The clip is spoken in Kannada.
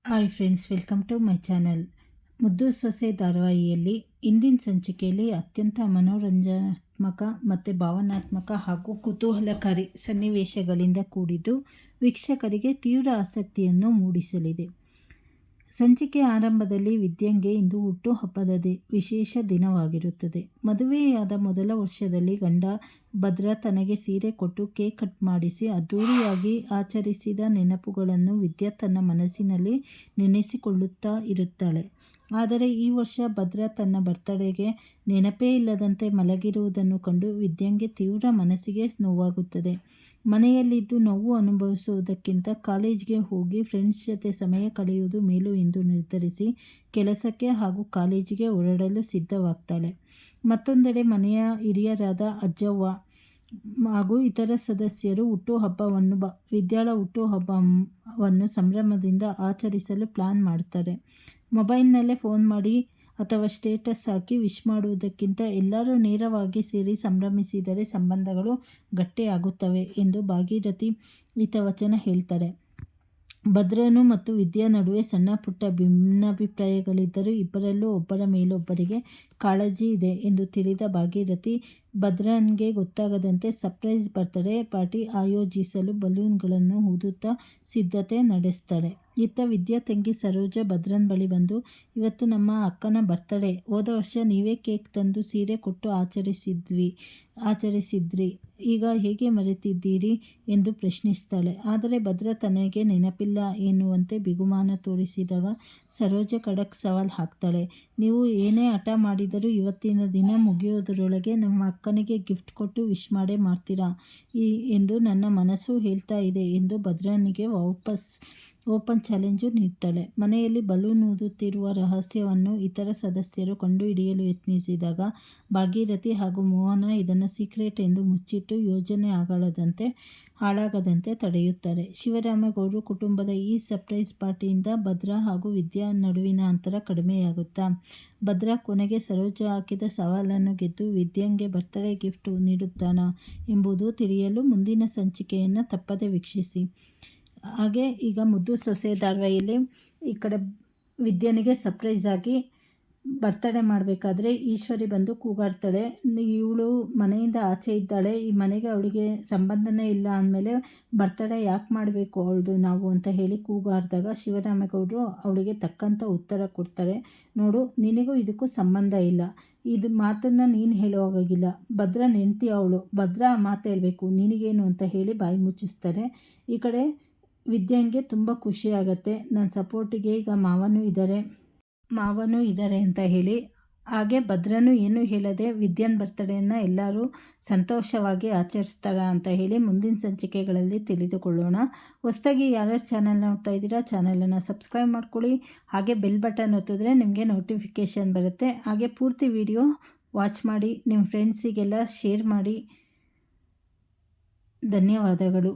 Hi friends, welcome to my channel. ಮುದ್ದು ಸೊಸೆ ಧಾರಾವಾಹಿಯಲ್ಲಿ ಇಂದಿನ ಸಂಚಿಕೆಯಲ್ಲಿ ಅತ್ಯಂತ ಮನೋರಂಜನಾತ್ಮಕ ಮತ್ತು ಭಾವನಾತ್ಮಕ ಹಾಗೂ ಕುತೂಹಲಕಾರಿ ಸನ್ನಿವೇಶಗಳಿಂದ ಕೂಡಿದ್ದು ವೀಕ್ಷಕರಿಗೆ ತೀವ್ರ ಆಸಕ್ತಿಯನ್ನು ಮೂಡಿಸಲಿದೆ. ಸಂಚಿಕೆ ಆರಂಭದಲ್ಲಿ ವಿದ್ಯಂಗೆ ಇಂದು ಹುಟ್ಟುಹಬ್ಬದ ವಿಶೇಷ ದಿನವಾಗಿರುತ್ತದೆ. ಮದುವೆಯಾದ ಮೊದಲ ವರ್ಷದಲ್ಲಿ ಗಂಡ ಭದ್ರ ತನಗೆ ಸೀರೆ ಕೊಟ್ಟು ಕೇಕ್ ಕಟ್ ಮಾಡಿಸಿ ಅದ್ಧೂರಿಯಾಗಿ ಆಚರಿಸಿದ ನೆನಪುಗಳನ್ನು ವಿದ್ಯಾ ತನ್ನ ಮನಸ್ಸಿನಲ್ಲಿ ನೆನೆಸಿಕೊಳ್ಳುತ್ತಾ ಇರುತ್ತಾಳೆ. ಆದರೆ ಈ ವರ್ಷ ಭದ್ರ ತನ್ನ ಬರ್ತಡೆಗೆ ನೆನಪೇ ಇಲ್ಲದಂತೆ ಮಲಗಿರುವುದನ್ನು ಕಂಡು ವಿದ್ಯಂಗೆ ತೀವ್ರ ಮನಸ್ಸಿಗೆ ನೋವಾಗುತ್ತದೆ. ಮನೆಯಲ್ಲಿದ್ದು ನೋವು ಅನುಭವಿಸುವುದಕ್ಕಿಂತ ಕಾಲೇಜಿಗೆ ಹೋಗಿ ಫ್ರೆಂಡ್ಸ್ ಜೊತೆ ಸಮಯ ಕಳೆಯುವುದು ಮೇಲು ಎಂದು ನಿರ್ಧರಿಸಿ ಕೆಲಸಕ್ಕೆ ಹಾಗೂ ಕಾಲೇಜಿಗೆ ಹೊರಡಲು ಸಿದ್ಧವಾಗ್ತಾಳೆ. ಮತ್ತೊಂದೆಡೆ ಮನೆಯ ಹಿರಿಯರಾದ ಅಜ್ಜವ್ವ ಹಾಗೂ ಇತರ ಸದಸ್ಯರು ವಿದ್ಯಾಳ ಹುಟ್ಟುಹಬ್ಬವನ್ನು ಸಂಭ್ರಮದಿಂದ ಆಚರಿಸಲು ಪ್ಲಾನ್ ಮಾಡ್ತಾರೆ. ಮೊಬೈಲ್ನಲ್ಲೇ ಫೋನ್ ಮಾಡಿ ಅಥವಾ ಸ್ಟೇಟಸ್ ಹಾಕಿ ವಿಶ್ ಮಾಡುವುದಕ್ಕಿಂತ ಎಲ್ಲರೂ ನೇರವಾಗಿ ಸೇರಿ ಸಂಭ್ರಮಿಸಿದರೆ ಸಂಬಂಧಗಳು ಗಟ್ಟಿಯಾಗುತ್ತವೆ ಎಂದು ಭಾಗೀರಥಿ ಹಿತವಚನ ಹೇಳ್ತಾರೆ. ಭದ್ರನು ಮತ್ತು ವಿದ್ಯಾ ನಡುವೆ ಸಣ್ಣ ಪುಟ್ಟ ಭಿನ್ನಾಭಿಪ್ರಾಯಗಳಿದ್ದರೂ ಇಬ್ಬರಲ್ಲೂ ಒಬ್ಬರ ಮೇಲೊಬ್ಬರಿಗೆ ಕಾಳಜಿ ಇದೆ ಎಂದು ತಿಳಿದ ಭಾಗೀರಥಿ ಭದ್ರನ್ಗೆ ಗೊತ್ತಾಗದಂತೆ ಸರ್ಪ್ರೈಸ್ ಬರ್ತ್ಡೇ ಪಾರ್ಟಿ ಆಯೋಜಿಸಲು ಬಲೂನ್ಗಳನ್ನು ಊದುತ್ತಾ ಸಿದ್ಧತೆ ನಡೆಸ್ತಾಳೆ. ಇತ್ತ ವಿದ್ಯಾ ತಂಗಿ ಸರೋಜಾ ಭದ್ರನ್ ಬಳಿ ಬಂದು, ಇವತ್ತು ನಮ್ಮ ಅಕ್ಕನ ಬರ್ತಡೇ, ಹೋದ ವರ್ಷ ನೀವೇ ಕೇಕ್ ತಂದು ಸೀರೆ ಕೊಟ್ಟು ಆಚರಿಸಿದ್ರಿ, ಈಗ ಹೇಗೆ ಮರೆತಿದ್ದೀರಿ ಎಂದು ಪ್ರಶ್ನಿಸ್ತಾಳೆ. ಆದರೆ ಭದ್ರ ತನಗೆ ನೆನಪಿಲ್ಲ ಎನ್ನುವಂತೆ ಬಿಗುಮಾನ ತೋರಿಸಿದಾಗ ಸರೋಜಾ ಖಡಕ್ ಸವಾಲ್ ಹಾಕ್ತಾಳೆ. ನೀವು ಏನೇ ಹಠ ಮಾಡಿದರೂ ಇವತ್ತಿನ ದಿನ ಮುಗಿಯೋದರೊಳಗೆ ನಮ್ಮ ಅಕ್ಕನಿಗೆ ಗಿಫ್ಟ್ ಕೊಟ್ಟು ವಿಶ್ ಮಾಡೇ ಮಾಡ್ತೀರಾ ಎಂದು ನನ್ನ ಮನಸ್ಸು ಹೇಳ್ತಾ ಇದೆ ಎಂದು ಭದ್ರನಿಗೆ ಓಪನ್ ಚಾಲೆಂಜು ನೀಡ್ತಾಳೆ. ಮನೆಯಲ್ಲಿ ಬಲೂನ್ ಊದುತ್ತಿರುವ ರಹಸ್ಯವನ್ನು ಇತರ ಸದಸ್ಯರು ಕಂಡುಹಿಡಿಯಲು ಯತ್ನಿಸಿದಾಗ ಭಾಗೀರಥಿ ಹಾಗೂ ಮೋಹನ ಇದನ್ನು ಸೀಕ್ರೆಟ್ ಎಂದು ಮುಚ್ಚಿಟ್ಟು ಯೋಜನೆ ಹಾಳಾಗದಂತೆ ತಡೆಯುತ್ತಾರೆ. ಶಿವರಾಮೇಗೌಡರು ಕುಟುಂಬದ ಈ ಸರ್ಪ್ರೈಸ್ ಪಾರ್ಟಿಯಿಂದ ಭದ್ರ ಹಾಗೂ ವಿದ್ಯಾ ನಡುವಿನ ಅಂತರ ಕಡಿಮೆಯಾಗುತ್ತಾ ಭದ್ರ ಕೊನೆಗೆ ಸರೋಜಾ ಹಾಕಿದ ಸವಾಲನ್ನು ಗೆದ್ದು ವಿದ್ಯಂಗೆ ಬರ್ತಡೇ ಗಿಫ್ಟ್ ನೀಡುತ್ತಾನಾ ಎಂಬುದು ತಿಳಿಯಲು ಮುಂದಿನ ಸಂಚಿಕೆಯನ್ನು ತಪ್ಪದೆ ವೀಕ್ಷಿಸಿ. ಹಾಗೆ ಈಗ ಮುದ್ದು ಸೊಸೆ ಧಾರಾವಾಹಿಯಲ್ಲಿ ಈ ಕಡೆ ವಿದ್ಯನಿಗೆ ಸರ್ಪ್ರೈಸ್ ಆಗಿ ಬರ್ತಡೇ ಮಾಡಬೇಕಾದ್ರೆ ಈಶ್ವರಿ ಬಂದು ಕೂಗಾಡ್ತಾಳೆ. ಇವಳು ಮನೆಯಿಂದ ಆಚೆ ಇದ್ದಾಳೆ, ಈ ಮನೆಗೆ ಅವಳಿಗೆ ಸಂಬಂಧನೇ ಇಲ್ಲ ಅಂದಮೇಲೆ ಬರ್ತಡೇ ಯಾಕೆ ಮಾಡಬೇಕು ಅವಳದು ನಾವು ಅಂತ ಹೇಳಿ ಕೂಗಾಡಿದಾಗ ಶಿವರಾಮೇಗೌಡರು ಅವಳಿಗೆ ತಕ್ಕಂಥ ಉತ್ತರ ಕೊಡ್ತಾರೆ. ನೋಡು, ನಿನಗೂ ಇದಕ್ಕೂ ಸಂಬಂಧ ಇಲ್ಲ, ಇದು ಮಾತನ್ನು ನೀನು ಹೇಳುವಾಗಿಲ್ಲ, ಭದ್ರ ಹೆಂಡ್ತಿ ಅವಳು, ಭದ್ರ ಆ ಮಾತು ಹೇಳಬೇಕು, ನಿನಗೇನು ಅಂತ ಹೇಳಿ ಬಾಯಿ ಮುಚ್ಚಿಸ್ತಾರೆ. ಈ ಕಡೆ ವಿದ್ಯಂಗೆ ತುಂಬ ಖುಷಿಯಾಗತ್ತೆ, ನನ್ನ ಸಪೋರ್ಟಿಗೆ ಈಗ ಮಾವನೂ ಇದ್ದಾರೆ ಅಂತ ಹೇಳಿ. ಹಾಗೆ ಭದ್ರನು ಏನು ಹೇಳದೆ ವಿದ್ಯನ್ ಬರ್ತಡೇನ ಎಲ್ಲರೂ ಸಂತೋಷವಾಗಿ ಆಚರಿಸ್ತಾರ ಅಂತ ಹೇಳಿ ಮುಂದಿನ ಸಂಚಿಕೆಗಳಲ್ಲಿ ತಿಳಿದುಕೊಳ್ಳೋಣ. ಹೊಸದಾಗಿ ಯಾರ್ಯಾರು ಚಾನಲ್ ನೋಡ್ತಾ ಇದ್ದೀರಾ ಚಾನಲನ್ನು ಸಬ್ಸ್ಕ್ರೈಬ್ ಮಾಡ್ಕೊಳ್ಳಿ. ಹಾಗೆ ಬೆಲ್ ಬಟನ್ ಒತ್ತಿದ್ರೆ ನಿಮಗೆ ನೋಟಿಫಿಕೇಷನ್ ಬರುತ್ತೆ. ಹಾಗೆ ಪೂರ್ತಿ ವಿಡಿಯೋ ವಾಚ್ ಮಾಡಿ ನಿಮ್ಮ ಫ್ರೆಂಡ್ಸಿಗೆಲ್ಲ ಶೇರ್ ಮಾಡಿ. ಧನ್ಯವಾದಗಳು.